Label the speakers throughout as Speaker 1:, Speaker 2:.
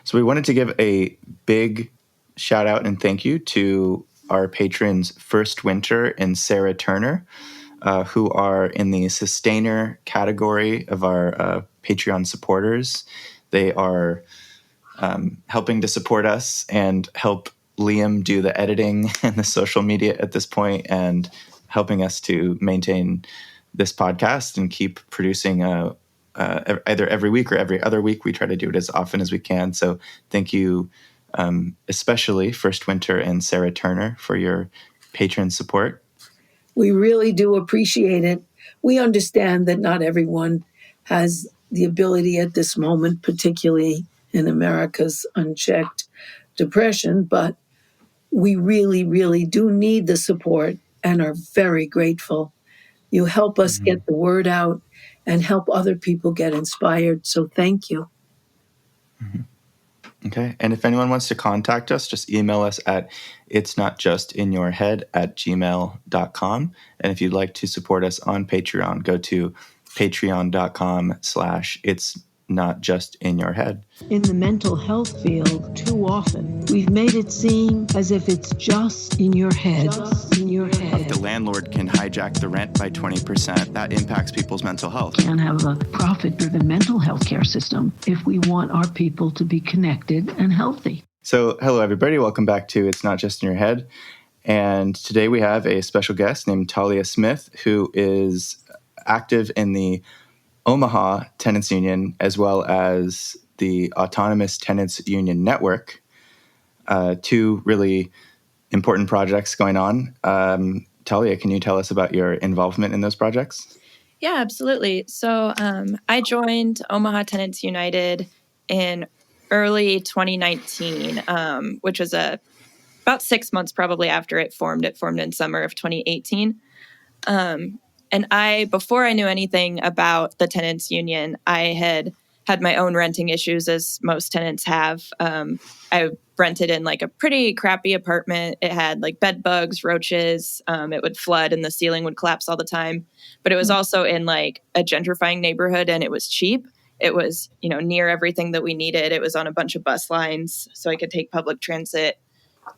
Speaker 1: So we wanted to give a big shout out and thank you to our patrons First Winter and Sarah Turner, who are in the sustainer category of our Patreon supporters. They are helping to support us and help Liam do the editing and the social media at this point, and helping us to maintain this podcast and keep producing either every week or every other week. We try to do it as often as we can. So thank you, especially First Winter and Sarah Turner, for your patron support.
Speaker 2: We really do appreciate it. We understand that not everyone has the ability at this moment, particularly in America's unchecked depression, but we really, really do need the support and are very grateful. You help us get the word out and help other people get inspired. So thank you.
Speaker 1: Okay. And if anyone wants to contact us, just email us at itsnotjustinyourhead@gmail.com. And if you'd like to support us on Patreon, go to patreon.com/itsnotjustinyourhead.
Speaker 3: In the mental health field, too often, we've made it seem as if it's just in your head. Just in your head.
Speaker 1: The landlord can hijack the rent by 20%. That impacts people's mental health.
Speaker 3: Can't have a profit-driven mental health care system if we want our people to be connected and healthy.
Speaker 1: So, hello, everybody. Welcome back to It's Not Just in Your Head. And today we have a special guest named Talia Smith, who is active in the Omaha Tenants Union, as well as the Autonomous Tenants Union Network, two really important projects going on. Talia, can you tell us about your involvement in those projects?
Speaker 4: Yeah, absolutely. So I joined Omaha Tenants United in early 2019, which was about 6 months probably after it formed. It formed in summer of 2018. And before I knew anything about the tenants union, I had my own renting issues, as most tenants have. I rented in like a pretty crappy apartment. It had like bed bugs, roaches. It would flood and the ceiling would collapse all the time. But it was also in like a gentrifying neighborhood, and it was cheap. It was, near everything that we needed. It was on a bunch of bus lines, so I could take public transit.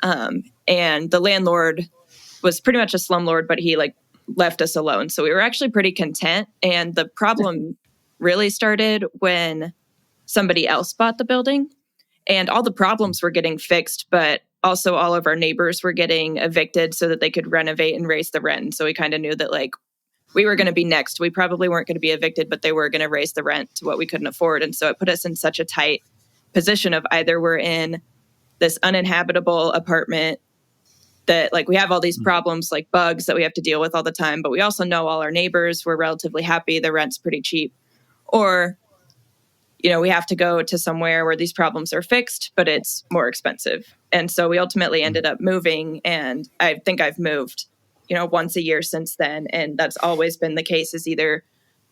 Speaker 4: And the landlord was pretty much a slumlord, but he left us alone. So we were actually pretty content. And the problem really started when somebody else bought the building, and all the problems were getting fixed, but also all of our neighbors were getting evicted so that they could renovate and raise the rent. And so we kind of knew that we were going to be next. We probably weren't going to be evicted, but they were going to raise the rent to what we couldn't afford. And so it put us in such a tight position of either we're in this uninhabitable apartment that we have all these problems like bugs that we have to deal with all the time, but we also know all our neighbors, we're relatively happy, the rent's pretty cheap. Or, we have to go to somewhere where these problems are fixed, but it's more expensive. And so we ultimately ended up moving, and I think I've moved, once a year since then. And that's always been the case, is either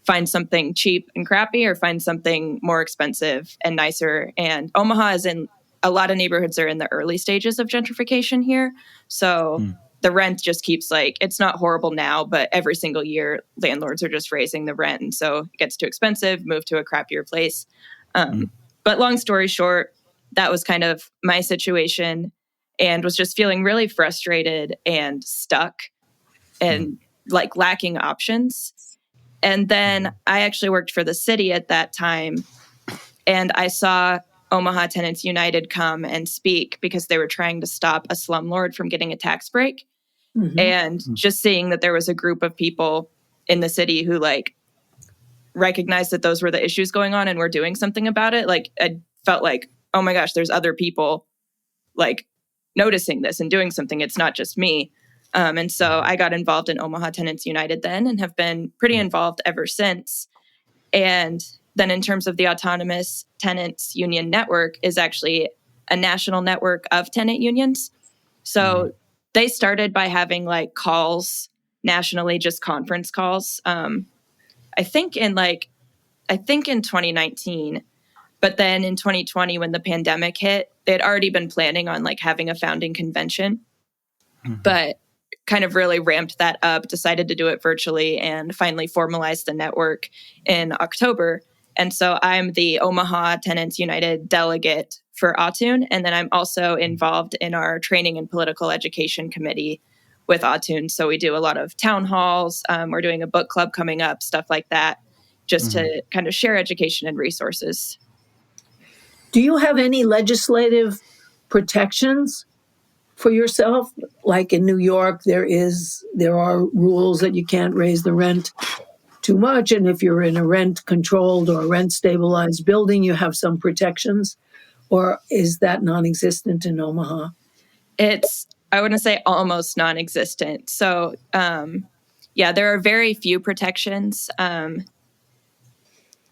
Speaker 4: find something cheap and crappy or find something more expensive and nicer. And Omaha is in a lot of neighborhoods are in the early stages of gentrification here. So the rent just keeps it's not horrible now, but every single year landlords are just raising the rent. And so it gets too expensive, move to a crappier place. But long story short, that was kind of my situation, and was just feeling really frustrated and stuck and lacking options. And then I actually worked for the city at that time, and I saw Omaha Tenants United come and speak because they were trying to stop a slumlord from getting a tax break. And just seeing that there was a group of people in the city who recognized that those were the issues going on and were doing something about it. I felt oh my gosh, there's other people noticing this and doing something. It's not just me. And so I got involved in Omaha Tenants United then, and have been pretty involved ever since. And then in terms of the Autonomous Tenants Union Network is actually a national network of tenant unions. So they started by having calls nationally, just conference calls. I think in 2019, but then in 2020, when the pandemic hit, they had already been planning on having a founding convention, but kind of really ramped that up, decided to do it virtually, and finally formalized the network in October. And so I'm the Omaha Tenants United delegate for Atun. And then I'm also involved in our training and political education committee with Atun. So we do a lot of town halls. We're doing a book club coming up, stuff like that, just to kind of share education and resources.
Speaker 2: Do you have any legislative protections for yourself? Like in New York, there are rules that you can't raise the rent too much. And if you're in a rent controlled or rent stabilized building, you have some protections. Or is that non-existent in Omaha?
Speaker 4: It's, I wouldn't say almost non-existent. So, there are very few protections.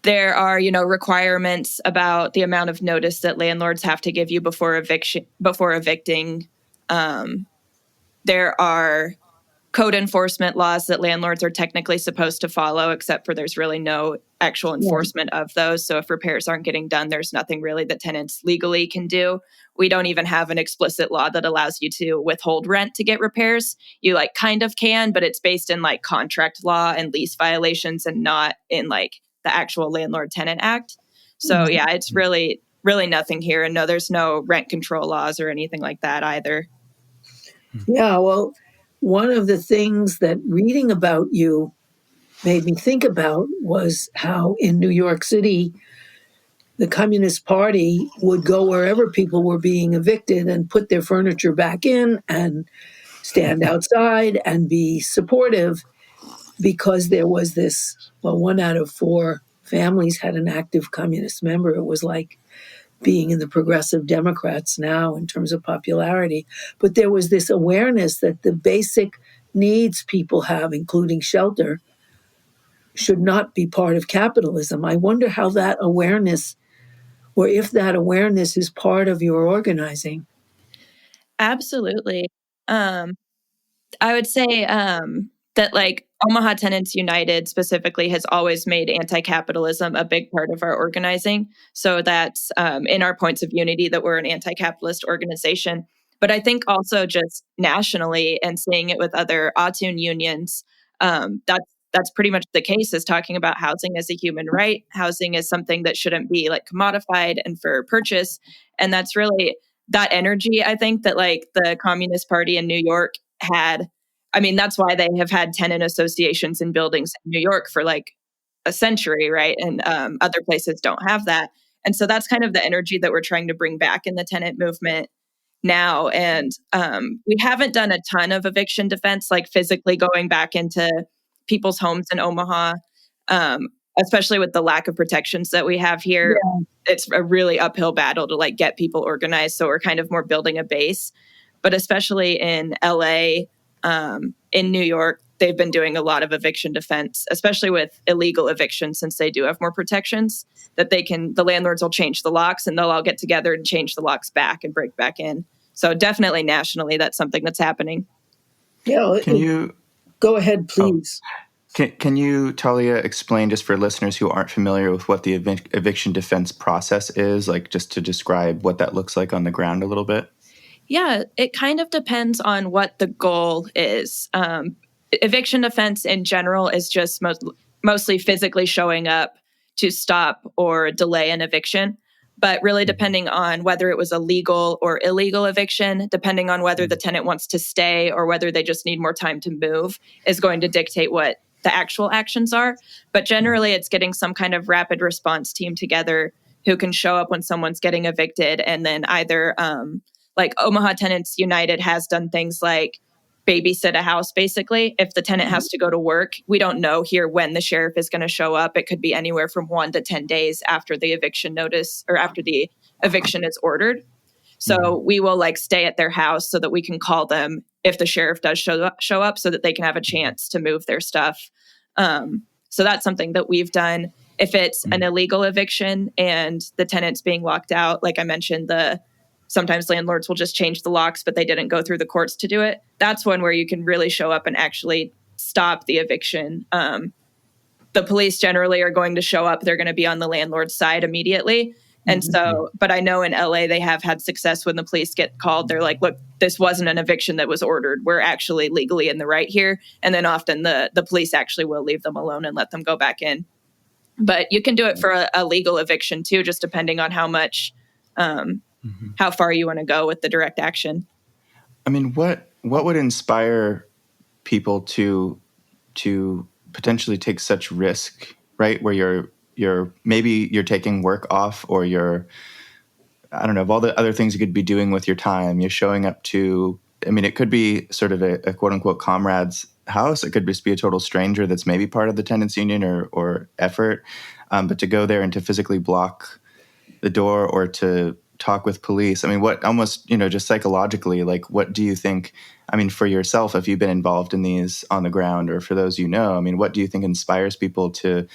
Speaker 4: There are, requirements about the amount of notice that landlords have to give you before evicting. There are code enforcement laws that landlords are technically supposed to follow, except for there's really no actual enforcement of those. So if repairs aren't getting done, there's nothing really that tenants legally can do. We don't even have an explicit law that allows you to withhold rent to get repairs. You kind of can, but it's based in contract law and lease violations and not in the actual Landlord Tenant Act. So it's really, really nothing here. And no, there's no rent control laws or anything like that either.
Speaker 2: Yeah, well, one of the things that reading about you made me think about was how in New York City, the Communist Party would go wherever people were being evicted and put their furniture back in and stand outside and be supportive, because there was this, 1 out of 4 families had an active communist member. It was like being in the progressive Democrats now in terms of popularity. But there was this awareness that the basic needs people have, including shelter, should not be part of capitalism. I wonder how that awareness, or if that awareness is part of your organizing.
Speaker 4: Absolutely. I would say that Omaha Tenants United specifically has always made anti-capitalism a big part of our organizing. So that's in our points of unity that we're an anti-capitalist organization. But I think also just nationally and seeing it with other Atun unions, that's pretty much the case, is talking about housing as a human right. Housing is something that shouldn't be commodified and for purchase. And that's really that energy, I think, that the Communist Party in New York had. I mean, that's why they have had tenant associations in buildings in New York for a century, right? And other places don't have that. And so that's kind of the energy that we're trying to bring back in the tenant movement now. And we haven't done a ton of eviction defense, physically going back into people's homes in Omaha, especially with the lack of protections that we have here. Yeah. It's a really uphill battle to get people organized. So we're kind of more building a base. But especially in LA, in New York, they've been doing a lot of eviction defense, especially with illegal evictions, since they do have more protections, that the landlords will change the locks and they'll all get together and change the locks back and break back in. So definitely nationally, that's something that's happening.
Speaker 2: Yeah. Can you go ahead, please?
Speaker 1: Can you, Talia, explain, just for listeners who aren't familiar with what the eviction defense process is, just to describe what that looks like on the ground a little bit?
Speaker 4: Yeah, it kind of depends on what the goal is. Eviction defense in general is just mostly physically showing up to stop or delay an eviction. But really depending on whether it was a legal or illegal eviction, depending on whether the tenant wants to stay or whether they just need more time to move, is going to dictate what the actual actions are. But generally, it's getting some kind of rapid response team together who can show up when someone's getting evicted, and then either Omaha Tenants United has done things like babysit a house, basically. If the tenant has to go to work, we don't know here when the sheriff is going to show up. It could be anywhere from 1 to 10 days after the eviction notice or after the eviction is ordered. So we will stay at their house so that we can call them if the sheriff does show up so that they can have a chance to move their stuff. So that's something that we've done. If it's an illegal eviction and the tenant's being locked out, like I mentioned, sometimes landlords will just change the locks, but they didn't go through the courts to do it. That's one where you can really show up and actually stop the eviction. The police generally are going to show up. They're going to be on the landlord's side immediately. And so, but I know in LA, they have had success when the police get called. They're like, look, this wasn't an eviction that was ordered. We're actually legally in the right here. And then often the police actually will leave them alone and let them go back in. But you can do it for a legal eviction too, just depending on how much how far you want to go with the direct action.
Speaker 1: I mean, what would inspire people to potentially take such risk, right? Where you're maybe you're taking work off, or I don't know, of all the other things you could be doing with your time, you're showing up to, I mean, it could be sort of a quote unquote comrade's house. It could just be a total stranger that's maybe part of the tenants union or effort. But to go there and to physically block the door or to talk with police, I mean, what almost, just psychologically, like, what do you think, I mean, for yourself, if you've been involved in these on the ground, or for those, I mean, what do you think inspires people to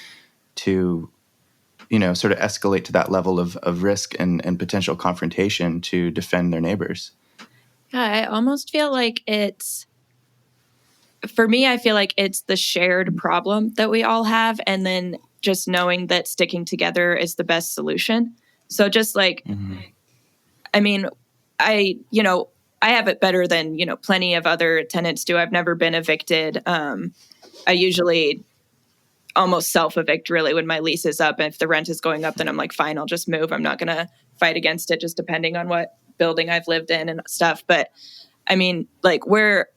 Speaker 1: sort of escalate to that level of risk and potential confrontation to defend their neighbors?
Speaker 4: Yeah, I almost feel like for me, I feel like it's the shared problem that we all have, and then just knowing that sticking together is the best solution. So just like, I mean, I have it better than, plenty of other tenants do. I've never been evicted. I usually almost self-evict really when my lease is up. And if the rent is going up, then I'm like, fine, I'll just move. I'm not going to fight against it, just depending on what building I've lived in and stuff. But I mean, like, we're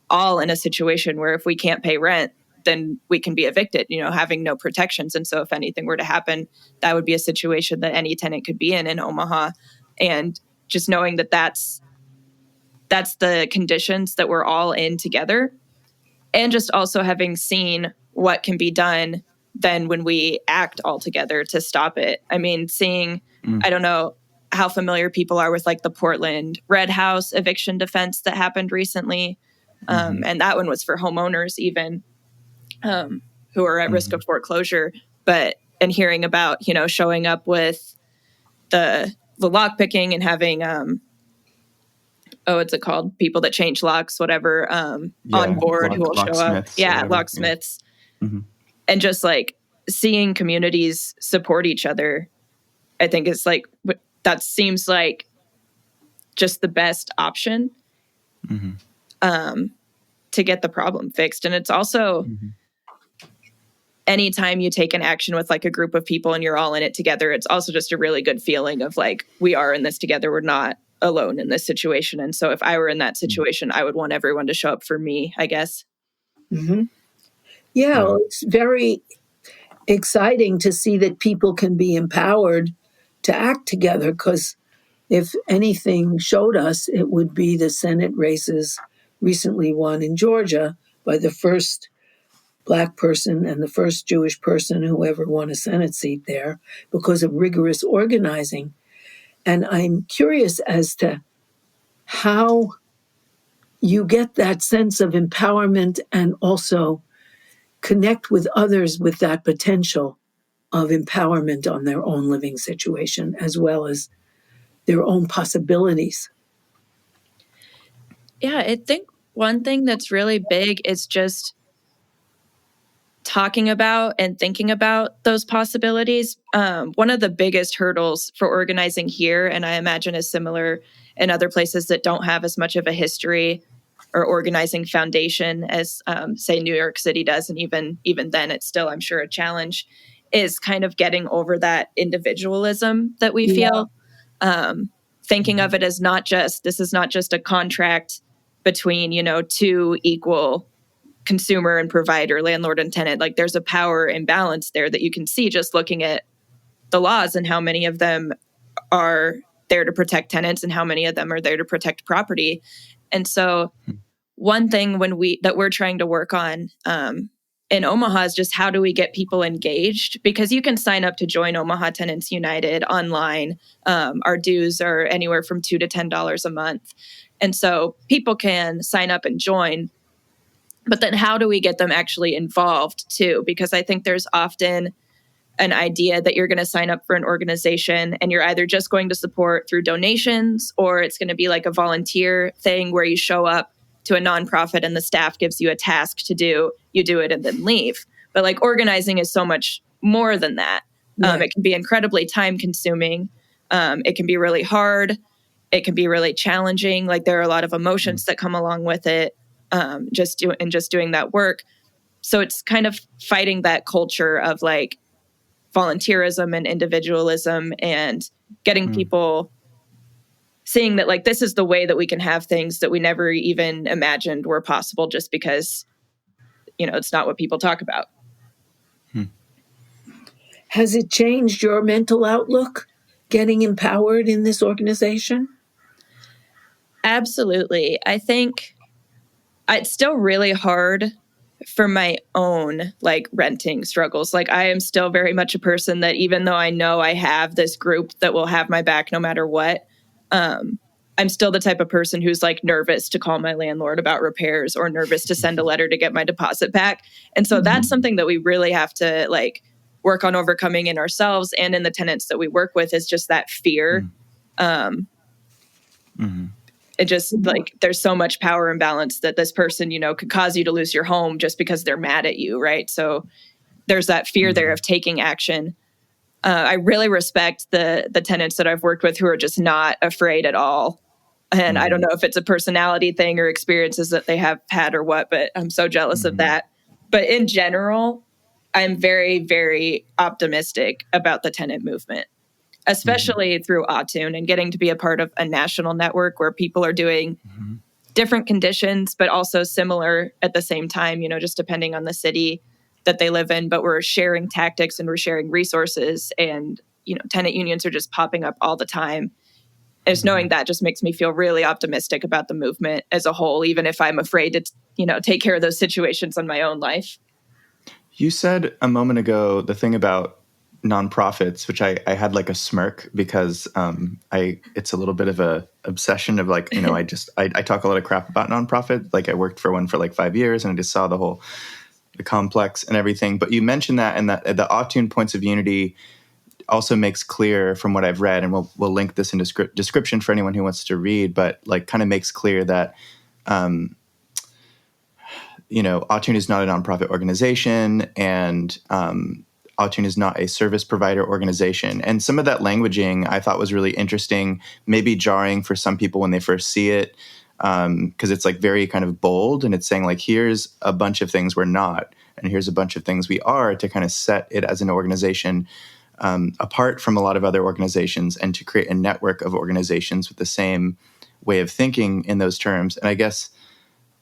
Speaker 4: all in a situation where if we can't pay rent, then we can be evicted, having no protections. And so if anything were to happen, that would be a situation that any tenant could be in Omaha. And just knowing that that's the conditions that we're all in together. And just also having seen what can be done then when we act all together to stop it. I mean, seeing, I don't know how familiar people are with like the Portland Red House eviction defense that happened recently. And that one was for homeowners even who are at risk of foreclosure. And hearing about, showing up with the lock picking and having, what's it called? People that change locks, whatever, on board who will show up. Yeah, locksmiths. And just like seeing communities support each other, I think is like, that seems like just the best option to get the problem fixed. And it's also anytime you take an action with like a group of people and you're all in it together, it's also just a really good feeling of like, we are in this together. We're not alone in this situation. And so if I were in that situation, I would want everyone to show up for me, I guess.
Speaker 2: Yeah, well, it's very exciting to see that people can be empowered to act together, because if anything showed us, it would be the Senate races recently won in Georgia by the first Black person and the first Jewish person who ever won a Senate seat there because of rigorous organizing. And I'm curious as to how you get that sense of empowerment and also connect with others with that potential of empowerment on their own living situation as well as their own possibilities.
Speaker 4: Yeah, I think one thing that's really big is just talking about and thinking about those possibilities. One of the biggest hurdles for organizing here, and I imagine is similar in other places that don't have as much of a history or organizing foundation as, say, New York City does, and even then, it's still, I'm sure, a challenge, is kind of getting over that individualism that we feel. Thinking of it as this is not just a contract between, two equal consumer and provider, landlord and tenant. Like, there's a power imbalance there that you can see just looking at the laws and how many of them are there to protect tenants and how many of them are there to protect property. And so one thing that we're trying to work on in Omaha is just how do we get people engaged? Because you can sign up to join Omaha Tenants United online. Our dues are anywhere from $2 to $10 a month. And so people can sign up and join. But then how do we get them actually involved too? Because I think there's often an idea that you're going to sign up for an organization and you're either just going to support through donations, or it's going to be like a volunteer thing where you show up to a nonprofit and the staff gives you a task to do, you do it and then leave. But like, organizing is so much more than that. It can be incredibly time consuming. It can be really hard. It can be really challenging. Like, there are a lot of emotions that come along with it. Just doing that work. So it's kind of fighting that culture of like volunteerism and individualism and getting people seeing that like this is the way that we can have things that we never even imagined were possible just because, it's not what people talk about.
Speaker 2: Has it changed your mental outlook, getting empowered in this organization?
Speaker 4: Absolutely. I think it's still really hard for my own like renting struggles. Like I am still very much a person that even though I know I have this group that will have my back no matter what, I'm still the type of person who's like nervous to call my landlord about repairs or nervous to send a letter to get my deposit back. And so that's something that we really have to like work on overcoming in ourselves and in the tenants that we work with, is just that fear. It just like there's so much power imbalance that this person, could cause you to lose your home just because they're mad at you, right? So there's that fear there of taking action. I really respect the tenants that I've worked with who are just not afraid at all. And I don't know if it's a personality thing or experiences that they have had or what, but I'm so jealous of that. But in general, I'm very, very optimistic about the tenant movement, especially through Atun and getting to be a part of a national network where people are doing different conditions, but also similar at the same time, just depending on the city that they live in. But we're sharing tactics and we're sharing resources, and, tenant unions are just popping up all the time. And just knowing that just makes me feel really optimistic about the movement as a whole, even if I'm afraid to, take care of those situations in my own life.
Speaker 1: You said a moment ago the thing about nonprofits, which I had like a smirk because it's a little bit of a obsession of like, I talk a lot of crap about nonprofits. Like I worked for one for like 5 years and I just saw the complex and everything. But you mentioned that, and that the Atun Points of Unity also makes clear from what I've read, and we'll link this in description for anyone who wants to read, but like kind of makes clear that Atun is not a nonprofit organization, and Atun is not a service provider organization. And some of that languaging I thought was really interesting, maybe jarring for some people when they first see it, because it's like very kind of bold, and it's saying like, here's a bunch of things we're not, and here's a bunch of things we are, to kind of set it as an organization apart from a lot of other organizations, and to create a network of organizations with the same way of thinking in those terms. And I guess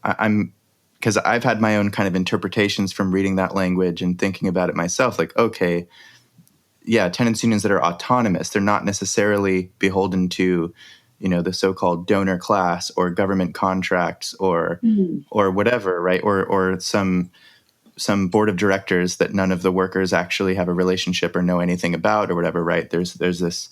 Speaker 1: because I've had my own kind of interpretations from reading that language and thinking about it myself, like, okay, yeah, tenants unions that are autonomous, they're not necessarily beholden to, the so-called donor class or government contracts or whatever, right? Or some board of directors that none of the workers actually have a relationship or know anything about or whatever, right? There's this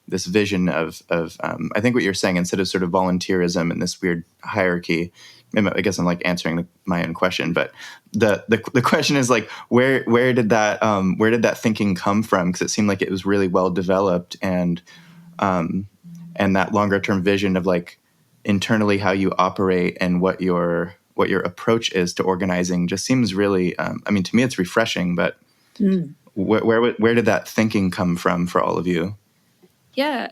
Speaker 1: vision of I think what you're saying, instead of sort of volunteerism and this weird hierarchy, I guess I'm like answering my own question, but the question is like, where did that thinking come from? Because it seemed like it was really well developed, and that longer term vision of like internally how you operate and what your approach is to organizing just seems really, to me it's refreshing, but where did that thinking come from for all of you?
Speaker 4: Yeah,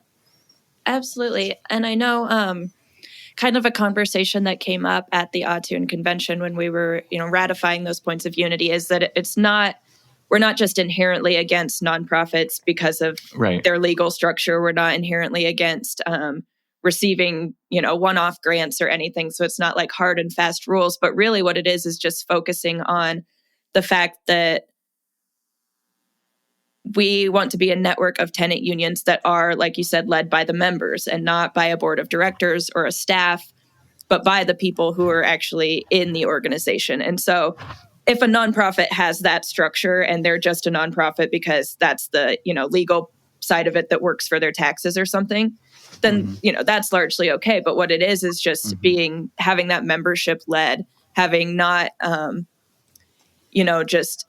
Speaker 4: absolutely. And I know kind of a conversation that came up at the Atun convention when we were, ratifying those points of unity is that we're not just inherently against nonprofits because of their legal structure. We're not inherently against receiving, one-off grants or anything. So it's not like hard and fast rules, but really what it is just focusing on the fact that we want to be a network of tenant unions that are, like you said, led by the members and not by a board of directors or a staff, but by the people who are actually in the organization. And so if a nonprofit has that structure and they're just a nonprofit because that's the, legal side of it that works for their taxes or something, then, that's largely okay. But what it is just having that membership led, having not, just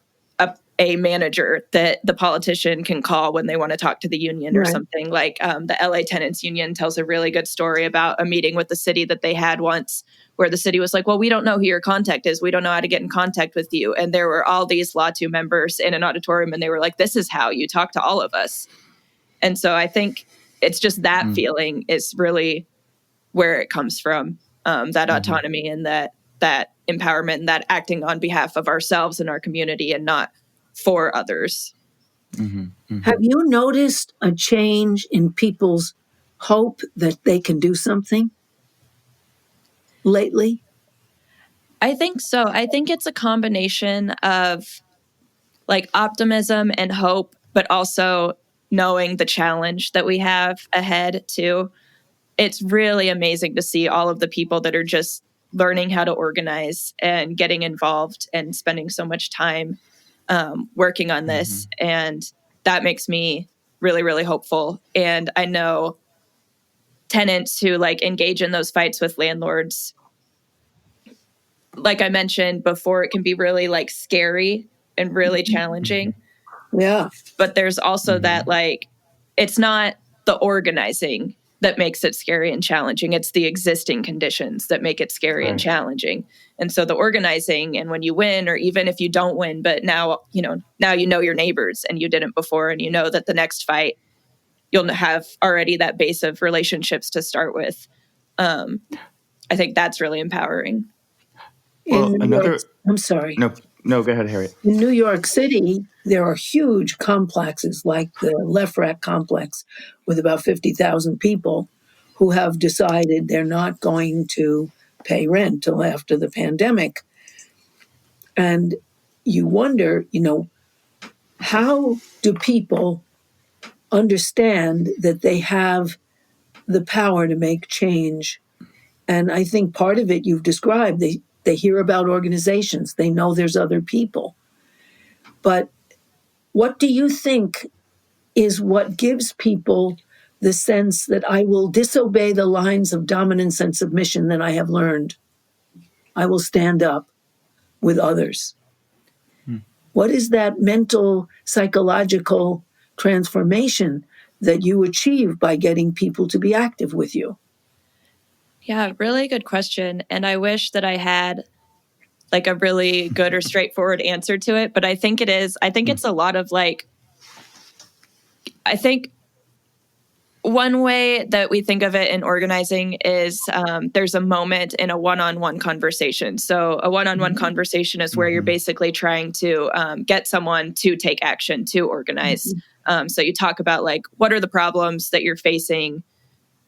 Speaker 4: a manager that the politician can call when they want to talk to the union or something. Like the LA Tenants Union tells a really good story about a meeting with the city that they had once, where the city was like, well, we don't know who your contact is. We don't know how to get in contact with you. And there were all these Law 2 members in an auditorium, and they were like, this is how you talk to all of us. And so I think it's just that feeling is really where it comes from, that autonomy and that empowerment and that acting on behalf of ourselves and our community and not for others.
Speaker 2: Have you noticed a change in people's hope that they can do something lately?
Speaker 4: I think so. I think it's a combination of like optimism and hope, but also knowing the challenge that we have ahead too. It's really amazing to see all of the people that are just learning how to organize and getting involved and spending so much time working on this. And that makes me really, really hopeful. And I know tenants who like engage in those fights with landlords, like I mentioned before, it can be really like scary and really challenging.
Speaker 2: Yeah.
Speaker 4: But there's also that like, it's not the organizing that makes it scary and challenging. It's the existing conditions that make it scary and challenging. And so the organizing, and when you win, or even if you don't win, but now you know your neighbors and you didn't before, and you know that the next fight, you'll have already that base of relationships to start with. I think that's really empowering.
Speaker 1: Well,
Speaker 2: I'm sorry.
Speaker 1: No, go ahead, Harriet.
Speaker 2: In New York City, there are huge complexes like the Lefrak complex with about 50,000 people who have decided they're not going to pay rent till after the pandemic. And you wonder, how do people understand that they have the power to make change? And I think part of it you've described, they hear about organizations, they know there's other people. But what do you think is what gives people the sense that I will disobey the lines of dominance and submission that I have learned? I will stand up with others. What is that mental, psychological transformation that you achieve by getting people to be active with you?
Speaker 4: Yeah, really good question. And I wish that I had like a really good or straightforward answer to it. But I think it's a lot of like, I think one way that we think of it in organizing is there's a moment in a one-on-one conversation. So a one-on-one conversation is where you're basically trying to get someone to take action, to organize. So you talk about like, what are the problems that you're facing?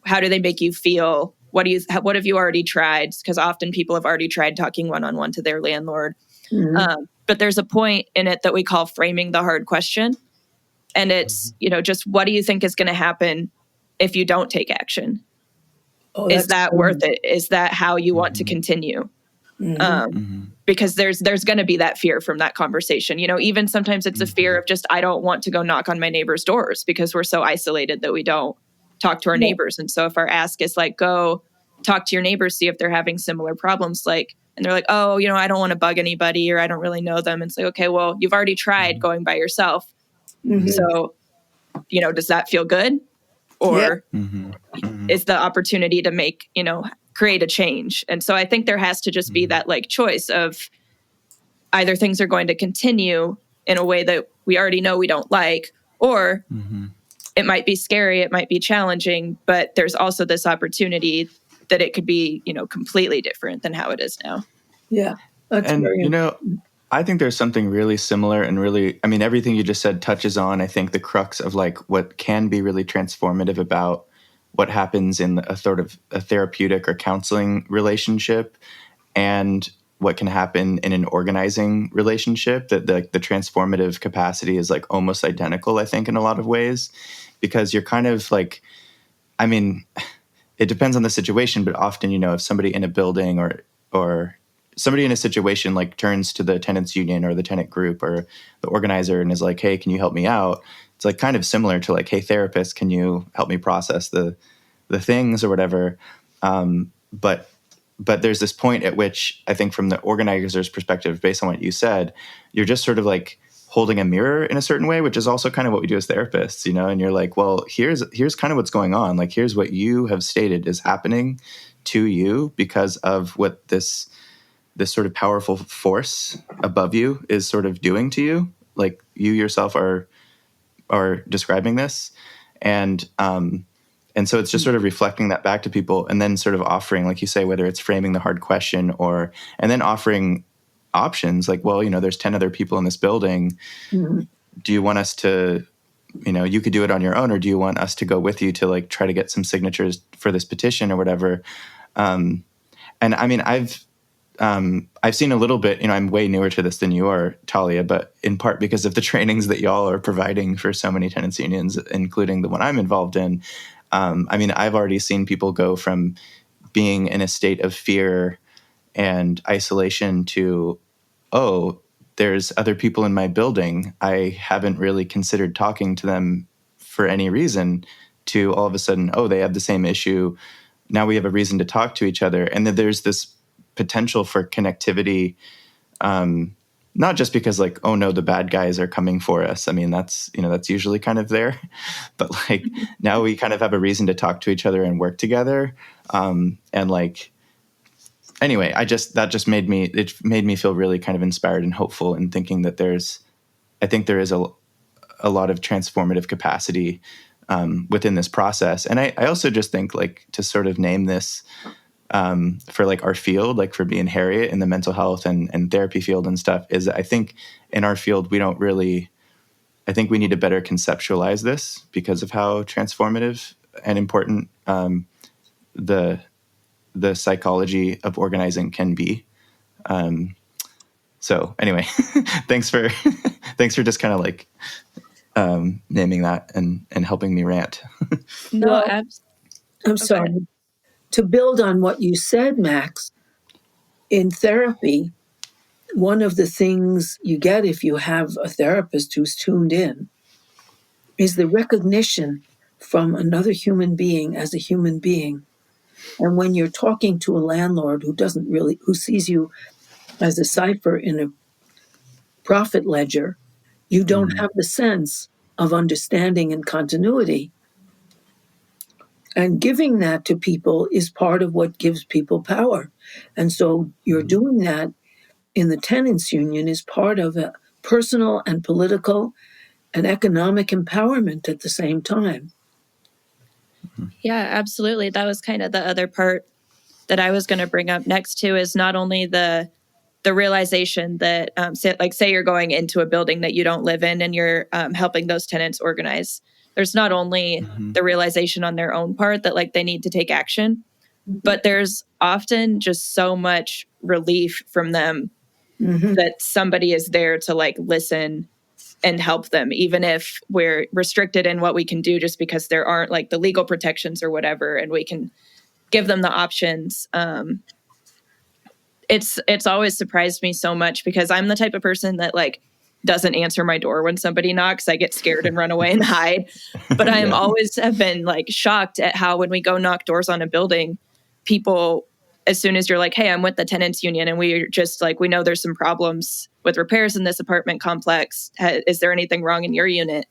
Speaker 4: How do they make you feel? What have you already tried? Because often people have already tried talking one-on-one to their landlord. But there's a point in it that we call framing the hard question. And it's, just what do you think is going to happen if you don't take action? Is that worth it? Is that how you want to continue? Because there's going to be that fear from that conversation. Even sometimes it's a fear of just, I don't want to go knock on my neighbor's doors because we're so isolated that we don't talk to our neighbors. And so if our ask is like, go talk to your neighbors, see if they're having similar problems, like, and they're like, oh, I don't want to bug anybody, or I don't really know them. And it's like, okay, well, you've already tried going by yourself. So, does that feel good? Or is the opportunity to make, create a change? And so I think there has to just be that like choice of either things are going to continue in a way that we already know we don't like, or it might be scary, it might be challenging, but there's also this opportunity that it could be, completely different than how it is now.
Speaker 2: Yeah.
Speaker 1: I think there's something really similar and really, everything you just said touches on, I think, the crux of like what can be really transformative about what happens in a sort of a therapeutic or counseling relationship and what can happen in an organizing relationship, that the transformative capacity is like almost identical, I think, in a lot of ways, because you're kind of like, it depends on the situation, but often, if somebody in a building or somebody in a situation like turns to the tenants union or the tenant group or the organizer and is like, hey, can you help me out? It's like kind of similar to like, hey, therapist, can you help me process the things or whatever? But there's this point at which I think from the organizer's perspective, based on what you said, you're just sort of like holding a mirror in a certain way, which is also kind of what we do as therapists, and you're like, well, here's kind of what's going on. Like, here's what you have stated is happening to you because of what this sort of powerful force above you is sort of doing to you. Like, you yourself are describing this. And so it's just sort of reflecting that back to people and then sort of offering, like you say, whether it's framing the hard question and then offering options like, well, there's 10 other people in this building. Do you want us to you could do it on your own, or do you want us to go with you to like try to get some signatures for this petition or whatever? And I mean, I've seen a little bit, I'm way newer to this than you are, Talia, but in part because of the trainings that y'all are providing for so many tenants unions, including the one I'm involved in. I mean, I've already seen people go from being in a state of fear and isolation to, oh, there's other people in my building. I haven't really considered talking to them for any reason, to all of a sudden, oh, they have the same issue. Now we have a reason to talk to each other. And then there's this potential for connectivity, not just because like, oh no, the bad guys are coming for us. I mean, that's usually kind of there, but like now we kind of have a reason to talk to each other and work together. And like, anyway, that just made me feel really kind of inspired and hopeful in thinking that I think there is a lot of transformative capacity within this process. And I also just think like to sort of name this for like our field, like for being Harriet in the mental health and therapy field and stuff, is I think in our field, I think we need to better conceptualize this because of how transformative and important the psychology of organizing can be. So anyway, thanks for just kind of like naming that and helping me rant.
Speaker 4: No,
Speaker 2: Well, I'm sorry.
Speaker 4: Okay.
Speaker 2: To build on what you said, Max, in therapy, one of the things you get if you have a therapist who's tuned in is the recognition from another human being as a human being. And when you're talking to a landlord who sees you as a cipher in a profit ledger, you don't have the sense of understanding and continuity. And giving that to people is part of what gives people power. And so you're doing that in the tenants union is part of a personal and political and economic empowerment at the same time.
Speaker 4: Yeah, absolutely. That was kind of the other part that I was going to bring up next too, is not only the realization that say you're going into a building that you don't live in and you're helping those tenants organize. There's not only the realization on their own part that like they need to take action, but there's often just so much relief from them that somebody is there to like listen and help them, even if we're restricted in what we can do just because there aren't like the legal protections or whatever, and we can give them the options. It's always surprised me so much because I'm the type of person that like doesn't answer my door when somebody knocks. I get scared and run away and hide. But I am always have been like shocked at how when we go knock doors on a building, people, as soon as you're like, hey, I'm with the tenants union and we're just like, we know there's some problems with repairs in this apartment complex. Is there anything wrong in your unit?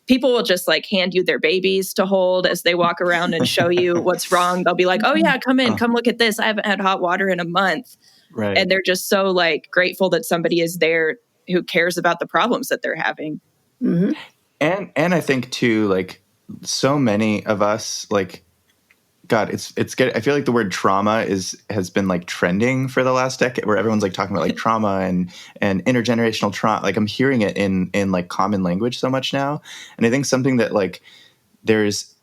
Speaker 4: People will just like hand you their babies to hold as they walk around and show you what's wrong. They'll be like, oh yeah, come in, come look at this. I haven't had hot water in a month.
Speaker 1: Right.
Speaker 4: And they're just so like grateful that somebody is there who cares about the problems that they're having.
Speaker 2: Mm-hmm.
Speaker 1: And I think too, like so many of us, like, God, it's good. I feel like the word trauma has been like trending for the last decade, where everyone's like talking about like trauma and intergenerational trauma. Like I'm hearing it in like common language so much now. And I think something that like there's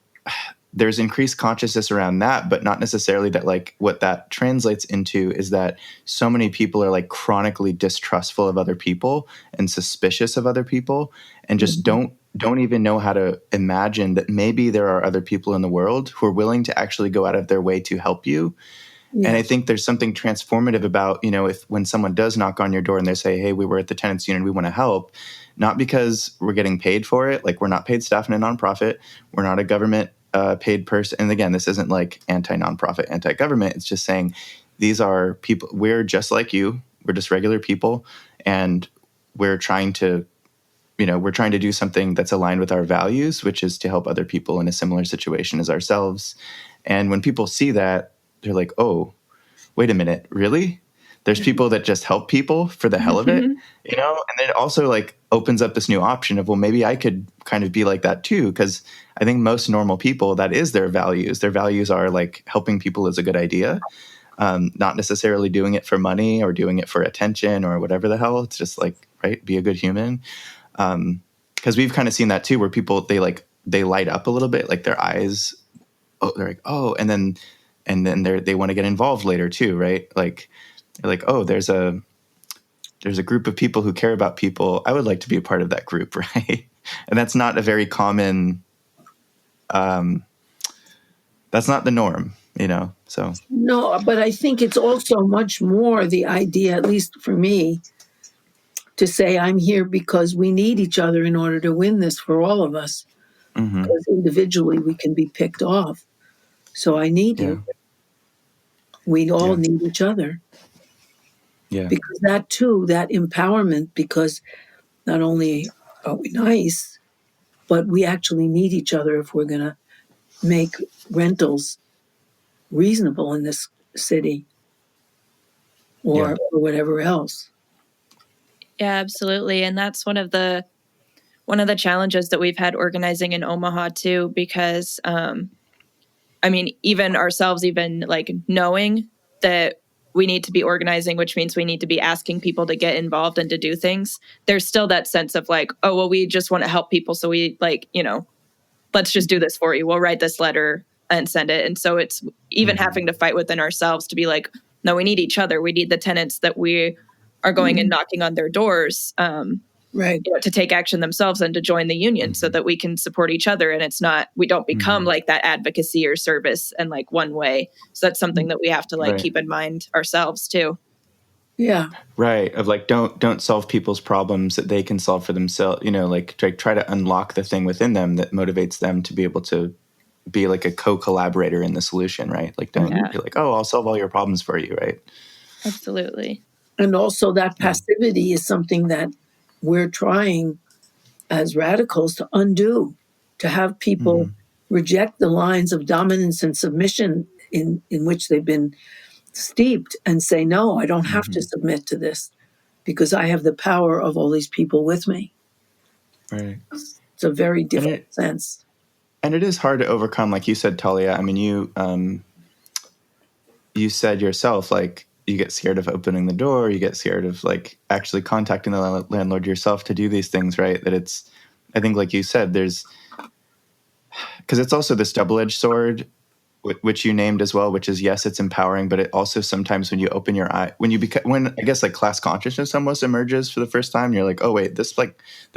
Speaker 1: increased consciousness around that, but not necessarily that like what that translates into is that so many people are like chronically distrustful of other people and suspicious of other people and just don't even know how to imagine that maybe there are other people in the world who are willing to actually go out of their way to help you. Yeah. And I think there's something transformative about, when someone does knock on your door and they say, hey, we were at the tenants union, we want to help, not because we're getting paid for it. Like we're not paid staff in a nonprofit. We're not a government paid person. And again, this isn't like anti-nonprofit, anti-government. It's just saying these are people. We're just like you. We're just regular people. And we're trying to do something that's aligned with our values, which is to help other people in a similar situation as ourselves. And when people see that, they're like, oh, wait a minute, really? There's people that just help people for the hell of it, And then it also like opens up this new option of, well, maybe I could kind of be like that too. Because I think most normal people, that is their values. Their values are like helping people is a good idea, not necessarily doing it for money or doing it for attention or whatever the hell. It's just like, right, be a good human. because we've kind of seen that too, where people, they light up a little bit, like their eyes, they're like, oh, and then they want to get involved later too, right? Like, they're like, oh, there's a group of people who care about people. I would like to be a part of that group, right? And that's not a very common, that's not the norm, so.
Speaker 2: No, but I think it's also much more the idea, at least for me, to say I'm here because we need each other in order to win this for all of us.
Speaker 1: Mm-hmm.
Speaker 2: Because individually we can be picked off. So I need you. We all need each other.
Speaker 1: Yeah.
Speaker 2: Because that too, that empowerment, because not only are we nice, but we actually need each other if we're going to make rentals reasonable in this city or whatever else.
Speaker 4: Yeah, absolutely. And that's one of the challenges that we've had organizing in Omaha too, because even ourselves, even like knowing that we need to be organizing, which means we need to be asking people to get involved and to do things. There's still that sense of like, oh, well, we just want to help people. So we let's just do this for you. We'll write this letter and send it. And so it's even having to fight within ourselves to be like, no, we need each other. We need the tenants that we are going and knocking on their doors,
Speaker 2: right,
Speaker 4: to take action themselves and to join the union so that we can support each other. And it's not, we don't become like that advocacy or service and like one way. So that's something that we have to keep in mind ourselves too.
Speaker 2: Yeah.
Speaker 1: Right. Of like, don't solve people's problems that they can solve for themselves, try to unlock the thing within them that motivates them to be able to be like a co-collaborator in the solution, right? Like, don't be like, oh, I'll solve all your problems for you, right?
Speaker 4: Absolutely.
Speaker 2: And also that passivity is something that we're trying as radicals to undo, to have people reject the lines of dominance and submission in which they've been steeped and say, no, I don't have to submit to this because I have the power of all these people with me.
Speaker 1: Right.
Speaker 2: It's a very different sense.
Speaker 1: And it is hard to overcome, like you said, Talia. I mean, you said yourself, like, you get scared of opening the door. You get scared of like actually contacting the landlord yourself to do these things, right? That I think, like you said, because it's also this double-edged sword, which you named as well, which is, yes, it's empowering, but it also sometimes when you open your eye, when I guess like class consciousness almost emerges for the first time, you're like, oh wait, this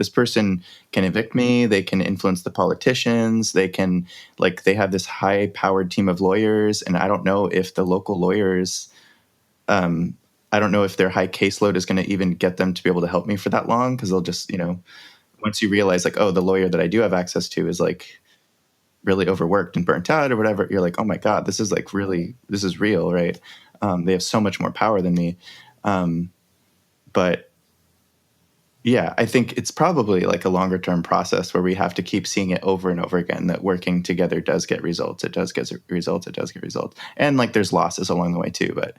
Speaker 1: person can evict me. They can influence the politicians. They can they have this high-powered team of lawyers, and I don't know if the local lawyers, I don't know if their high caseload is going to even get them to be able to help me for that long, because they'll just, once you realize like, oh, the lawyer that I do have access to is like really overworked and burnt out or whatever, you're like, oh my God, this is real, right? They have so much more power than me. But yeah, I think it's probably like a longer term process where we have to keep seeing it over and over again, that working together does get results. It does get results. It does get results. And like there's losses along the way too.
Speaker 2: But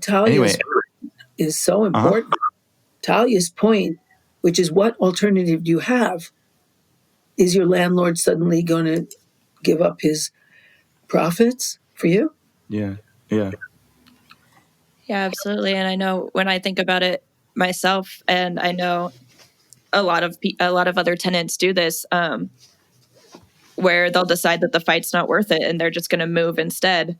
Speaker 2: Talia's is so important. Talia's point, which is, what alternative do you have? Is your landlord suddenly going to give up his profits for you?
Speaker 1: Yeah. Yeah.
Speaker 4: Yeah, absolutely. And I know when I think about it myself, and I know a lot of other tenants do this, where they'll decide that the fight's not worth it and they're just going to move instead,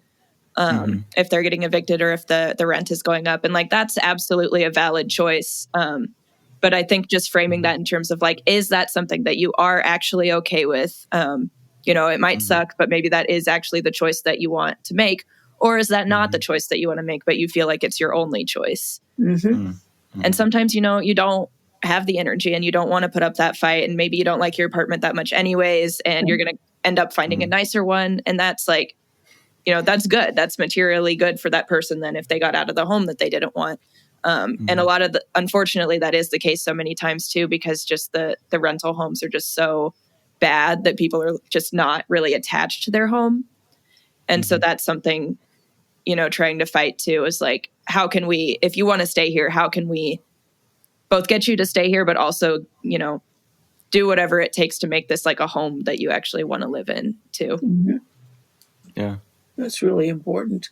Speaker 4: if they're getting evicted or if the rent is going up. And like, that's absolutely a valid choice. But I think just framing that in terms of like, is that something that you are actually okay with? It might suck, but maybe that is actually the choice that you want to make. Or is that not the choice that you want to make, but you feel like it's your only choice? And sometimes, you don't have the energy and you don't want to put up that fight. And maybe you don't like your apartment that much anyways, and you're going to end up finding a nicer one. And that's like, that's good. That's materially good for that person then if they got out of the home that they didn't want. And a lot of unfortunately, that is the case so many times too, because just the rental homes are just so bad that people are just not really attached to their home. And so that's something, trying to fight too, is like, how can we, if you want to stay here, how can we both get you to stay here, but also, do whatever it takes to make this like a home that you actually want to live in too.
Speaker 1: Yeah.
Speaker 2: That's really important.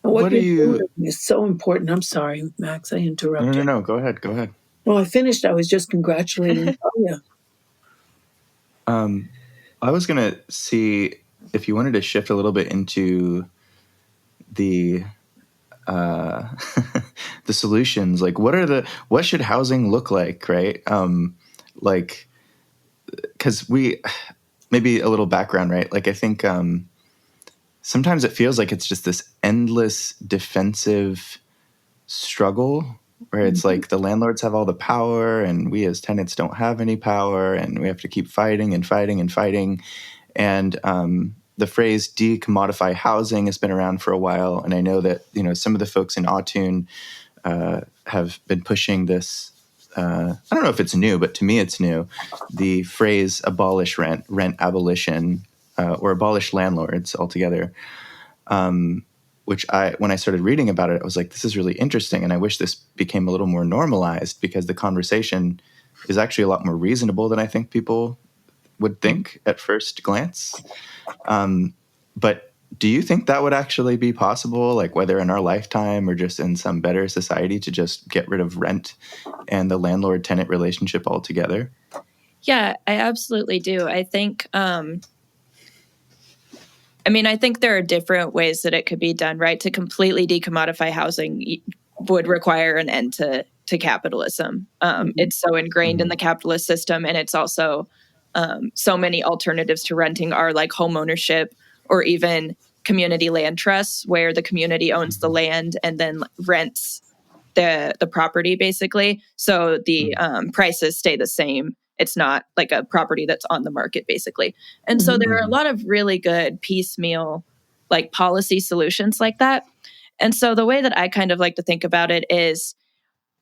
Speaker 2: And what you're doing is so important. I'm sorry, Max, I interrupted.
Speaker 1: No. Go ahead.
Speaker 2: No, I finished. I was just congratulating Talia.
Speaker 1: I was going to see if you wanted to shift a little bit into the the solutions. Like, what should housing look like, right? Like, because maybe a little background, right? Like, I think sometimes it feels like it's just this endless defensive struggle where it's like the landlords have all the power and we as tenants don't have any power, and we have to keep fighting and fighting and fighting. And the phrase decommodify housing has been around for a while. And I know that, some of the folks in Autun have been pushing this. I don't know if it's new, but to me it's new. The phrase abolish rent abolition, or abolish landlords altogether. Which when I started reading about it, I was like, this is really interesting. And I wish this became a little more normalized, because the conversation is actually a lot more reasonable than I think people would think at first glance. But do you think that would actually be possible, like whether in our lifetime or just in some better society, to just get rid of rent and the landlord-tenant relationship altogether?
Speaker 4: Yeah, I absolutely do. I think, I think there are different ways that it could be done, right? To completely decommodify housing would require an end to capitalism. It's so ingrained in the capitalist system, and it's also so many alternatives to renting are like home ownership or even community land trusts, where the community owns the land and then rents the property, basically. So the prices stay the same. It's not like a property that's on the market, basically. And so there are a lot of really good piecemeal, like policy solutions like that. And so the way that I kind of like to think about it is,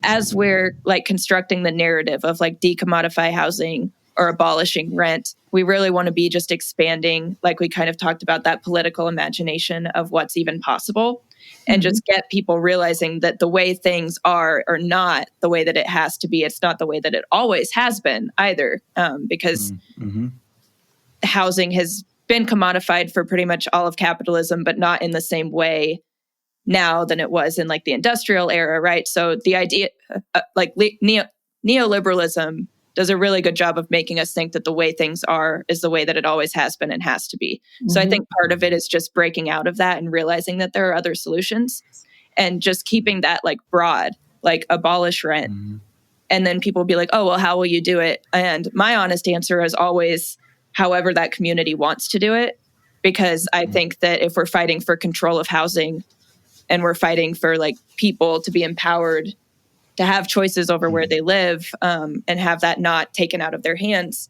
Speaker 4: as we're like constructing the narrative of like decommodify housing or abolishing rent, we really want to be just expanding, like we kind of talked about, that political imagination of what's even possible, and just get people realizing that the way things are not the way that it has to be. It's not the way that it always has been either, because housing has been commodified for pretty much all of capitalism, but not in the same way now than it was in like the industrial era, right? So the idea, neoliberalism does a really good job of making us think that the way things are is the way that it always has been and has to be. So I think part of it is just breaking out of that and realizing that there are other solutions, and just keeping that like broad, like abolish rent. And then people will be like, oh, well, how will you do it? And my honest answer is always, however that community wants to do it. Because I think that if we're fighting for control of housing, and we're fighting for like people to be empowered to have choices over where they live, and have that not taken out of their hands,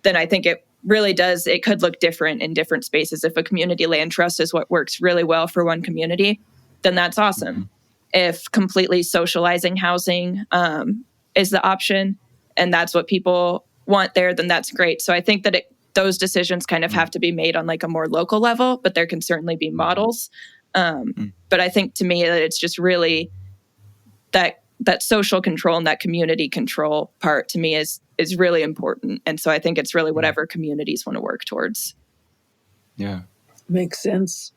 Speaker 4: then I think it really does. It could look different in different spaces. If a community land trust is what works really well for one community, then that's awesome. If completely socializing housing is the option, and that's what people want there, then that's great. So I think that those decisions kind of have to be made on like a more local level, but there can certainly be models. But I think to me that it's just really that social control and that community control part to me is really important. And so I think it's really whatever communities want to work towards.
Speaker 1: Yeah.
Speaker 2: Makes sense.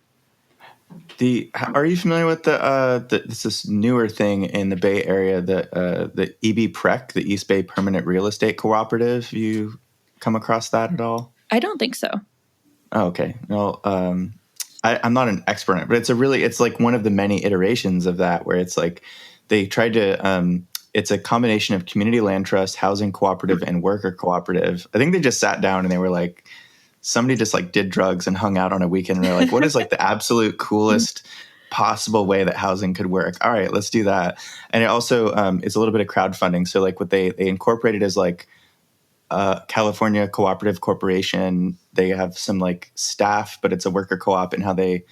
Speaker 1: Are you familiar with this newer thing in the Bay Area, the EB-PREC, the East Bay Permanent Real Estate Cooperative? You come across that at all?
Speaker 4: I don't think so.
Speaker 1: Oh, okay. Well, I'm not an expert on it, but it's like one of the many iterations of that, where it's like they tried to, it's a combination of community land trust, housing cooperative, and worker cooperative. I think they just sat down and they were like, somebody just like did drugs and hung out on a weekend, and they're like, what is like the absolute coolest possible way that housing could work? All right, let's do that. And it also is a little bit of crowdfunding. So like what they incorporated is like California Cooperative Corporation. They have some like staff, but it's a worker co-op, and how they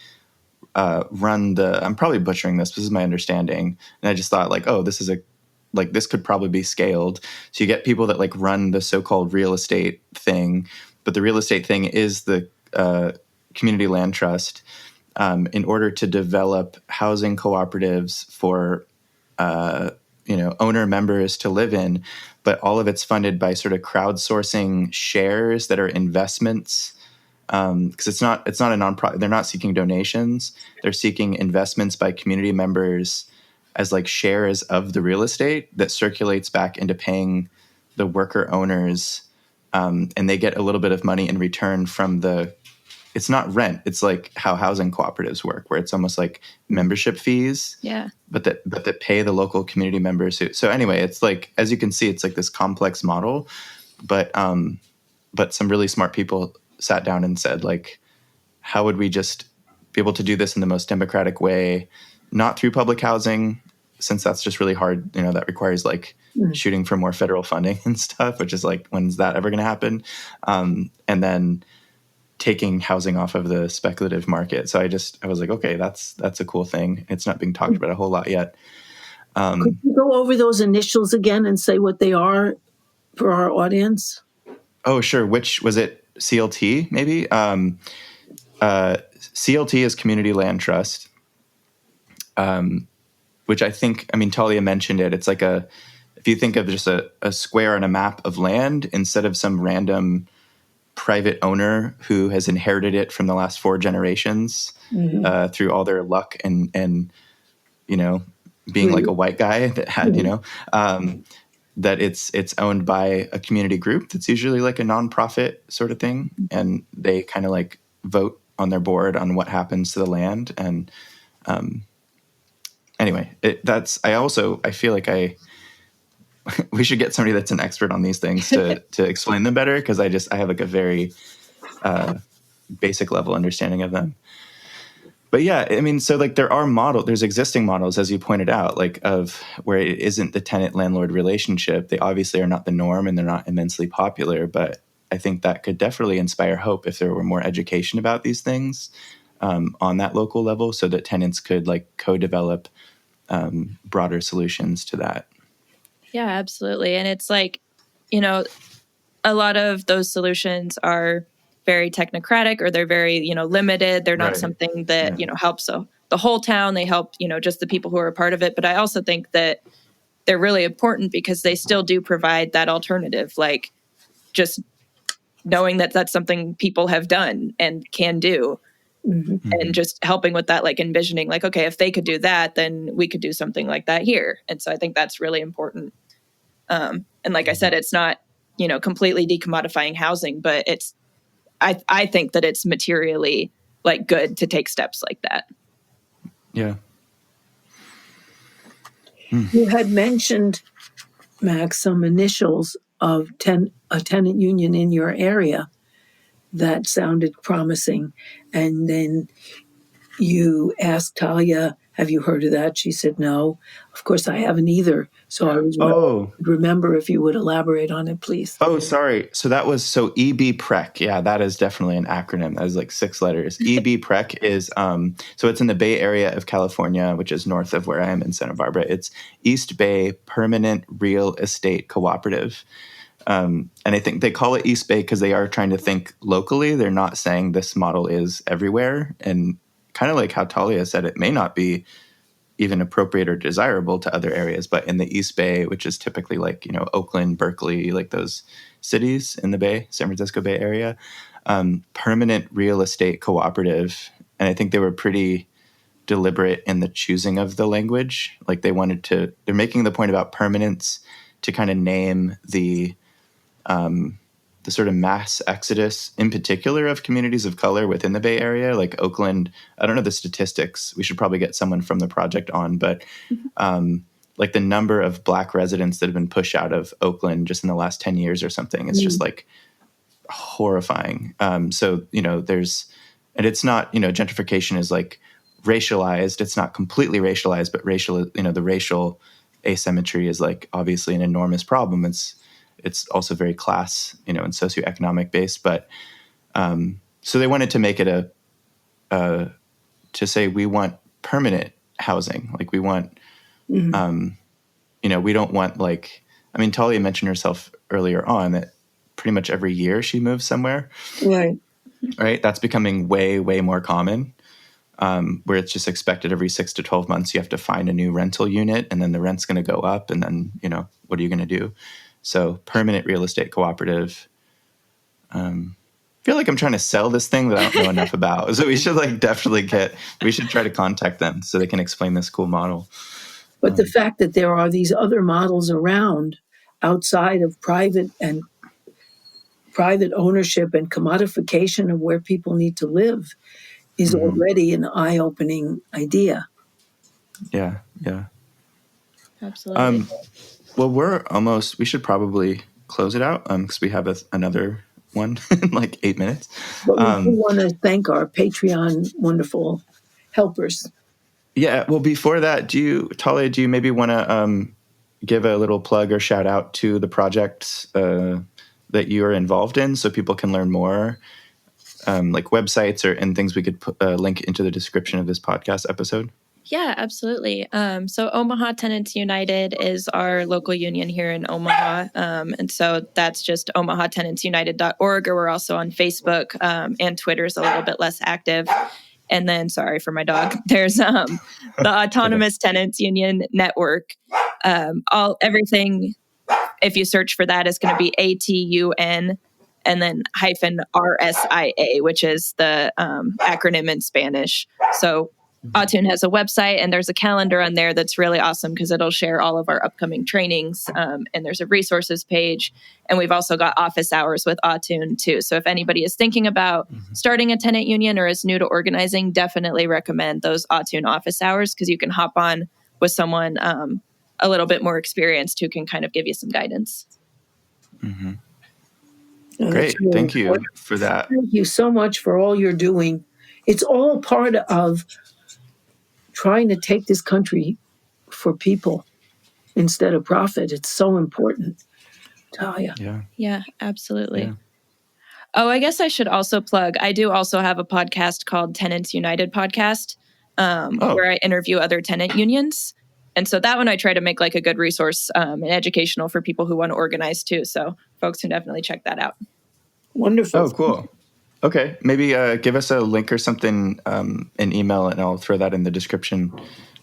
Speaker 1: run I'm probably butchering this. This is my understanding. And I just thought like, oh, this could probably be scaled. So you get people that like run the so-called real estate thing, but the real estate thing is the community land trust, in order to develop housing cooperatives for owner members to live in. But all of it's funded by sort of crowdsourcing shares that are investments, because it's not a nonprofit. They're not seeking donations. They're seeking investments by community members as like shares of the real estate that circulates back into paying the worker owners, and they get a little bit of money in return from it's not rent. It's like how housing cooperatives work, where it's almost like membership fees,
Speaker 4: Yeah.
Speaker 1: but that pay the local community members. So anyway, it's like, as you can see, it's like this complex model, but some really smart people sat down and said, like, how would we just be able to do this in the most democratic way, not through public housing, since that's just really hard. That requires like shooting for more federal funding and stuff, which is like, when's that ever going to happen? And then taking housing off of the speculative market. So I was like, okay, that's a cool thing. It's not being talked about a whole lot yet.
Speaker 2: Could you go over those initials again and say what they are for our audience?
Speaker 1: Oh, sure. Which was it? CLT, maybe? CLT is Community Land Trust, which Talia mentioned it. It's like if you think of just a square on a map of land, instead of some random private owner who has inherited it from the last 4 generations through all their luck and being like a white guy that had, that it's owned by a community group that's usually like a nonprofit sort of thing. And they kind of like vote on their board on what happens to the land. And anyway, I feel like we should get somebody that's an expert on these things to explain them better, because I have like a very basic level understanding of them. But yeah, so like there's existing models, as you pointed out, like of where it isn't the tenant-landlord relationship. They obviously are not the norm, and they're not immensely popular, but I think that could definitely inspire hope if there were more education about these things on that local level, so that tenants could like co-develop broader solutions to that.
Speaker 4: Yeah, absolutely. And it's like, a lot of those solutions are very technocratic, or they're very, limited. They're not
Speaker 1: Right.
Speaker 4: something that, helps the whole town. They help, just the people who are a part of it. But I also think that they're really important because they still do provide that alternative, like just knowing that that's something people have done and can do.
Speaker 2: Mm-hmm.
Speaker 4: And just helping with that, like envisioning, like, okay, if they could do that, then we could do something like that here. And so I think that's really important. And like I said, it's not, completely decommodifying housing, but I think that it's materially like good to take steps like that.
Speaker 1: Yeah.
Speaker 2: You had mentioned, Max, some initials of a tenant union in your area that sounded promising. And then you asked Talia, have you heard of that? She said, no. Of course, I haven't either. So I was remember if you would elaborate on it, please.
Speaker 1: Oh, sorry. So that was EB-PREC. Yeah, that is definitely an acronym. That is like 6 letters. EB-PREC is, so it's in the Bay Area of California, which is north of where I am in Santa Barbara. It's East Bay Permanent Real Estate Cooperative. And I think they call it East Bay because they are trying to think locally. They're not saying this model is everywhere. And kind of like how Talia said, it may not be even appropriate or desirable to other areas, but in the East Bay, which is typically like, Oakland, Berkeley, like those cities in the Bay, San Francisco Bay Area, Permanent Real Estate Cooperative. And I think they were pretty deliberate in the choosing of the language. Like they're making the point about permanence to kind of name the sort of mass exodus, in particular of communities of color within the Bay Area, like Oakland. I don't know the statistics. We should probably get someone from the project on, but like the number of Black residents that have been pushed out of Oakland just in the last 10 years or something, it's just like horrifying. So, and it's not, gentrification is like racialized. It's not completely racialized, but the racial asymmetry is like obviously an enormous problem. It's also very class, and socioeconomic based. But so they wanted to make it to say we want permanent housing. Like we want, we don't want like, Talia mentioned herself earlier on that pretty much every year she moves somewhere.
Speaker 2: Right.
Speaker 1: Right. That's becoming way, way more common. Where it's just expected every 6 to 12 months you have to find a new rental unit, and then the rent's going to go up, and then what are you going to do? So permanent real estate cooperative. I feel like I'm trying to sell this thing that I don't know enough about. So we should we should try to contact them so they can explain this cool model.
Speaker 2: But the fact that there are these other models around outside of private ownership and commodification of where people need to live is already an eye-opening idea.
Speaker 1: Yeah, yeah.
Speaker 4: Absolutely.
Speaker 1: Well, we should probably close it out because we have another one in like 8 minutes.
Speaker 2: But we do want to thank our Patreon wonderful helpers.
Speaker 1: Yeah, well, before that, Talia, do you maybe want to give a little plug or shout out to the projects that you are involved in so people can learn more, like websites and things we could put, link into the description of this podcast episode?
Speaker 4: Yeah, absolutely. So Omaha Tenants United is our local union here in Omaha. And so that's just omahatenantsunited.org, or we're also on Facebook, and Twitter is a little bit less active. And then, sorry for my dog, there's the Autonomous Tenants Union Network. Everything, if you search for that, is going to be ATUN and then -RSIA, which is the acronym in Spanish. So Autun has a website, and there's a calendar on there that's really awesome because it'll share all of our upcoming trainings. And there's a resources page. And we've also got office hours with Autun too. So if anybody is thinking about starting a tenant union or is new to organizing, definitely recommend those Autun office hours because you can hop on with someone a little bit more experienced who can kind of give you some guidance.
Speaker 1: Mm-hmm. Great. Really Thank you for that.
Speaker 2: Thank you so much for all you're doing. It's all part of trying to take this country for people instead of profit. It's so important. Talia.
Speaker 4: Yeah, absolutely. Yeah. Oh, I guess I should also plug, I do also have a podcast called Tenants United Podcast, where I interview other tenant unions. And so that one I try to make like a good resource and educational for people who want to organize too. So folks can definitely check that out.
Speaker 2: Wonderful.
Speaker 1: Oh, cool. Okay. Maybe give us a link or something, an email, and I'll throw that in the description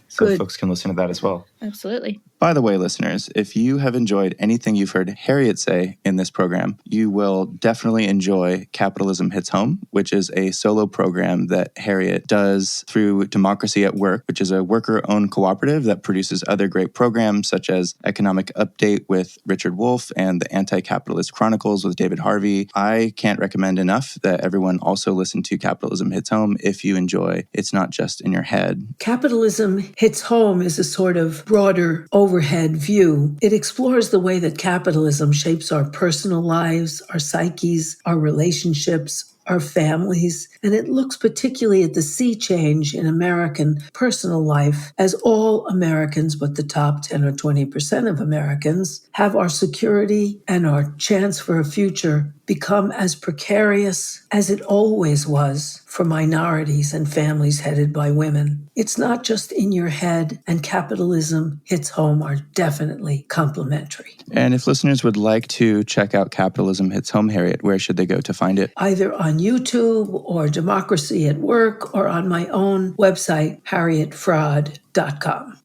Speaker 1: so folks can listen to that as well.
Speaker 4: Absolutely.
Speaker 1: By the way, listeners, if you have enjoyed anything you've heard Harriet say in this program, you will definitely enjoy Capitalism Hits Home, which is a solo program that Harriet does through Democracy at Work, which is a worker-owned cooperative that produces other great programs such as Economic Update with Richard Wolff and the Anti-Capitalist Chronicles with David Harvey. I can't recommend enough that everyone also listen to Capitalism Hits Home if you enjoy It's Not Just in Your Head.
Speaker 2: Capitalism Hits Home is a sort of broader overhead view. It explores the way that capitalism shapes our personal lives, our psyches, our relationships, our families, and it looks particularly at the sea change in American personal life as all Americans, but the top 10 or 20% of Americans, have our security and our chance for a future become as precarious as it always was for minorities and families headed by women. It's not just in your head, and Capitalism Hits Home are definitely complementary.
Speaker 1: And if listeners would like to check out Capitalism Hits Home, Harriet, where should they go to find it?
Speaker 2: Either on YouTube or Democracy at Work or on my own website, harrietfraud.com.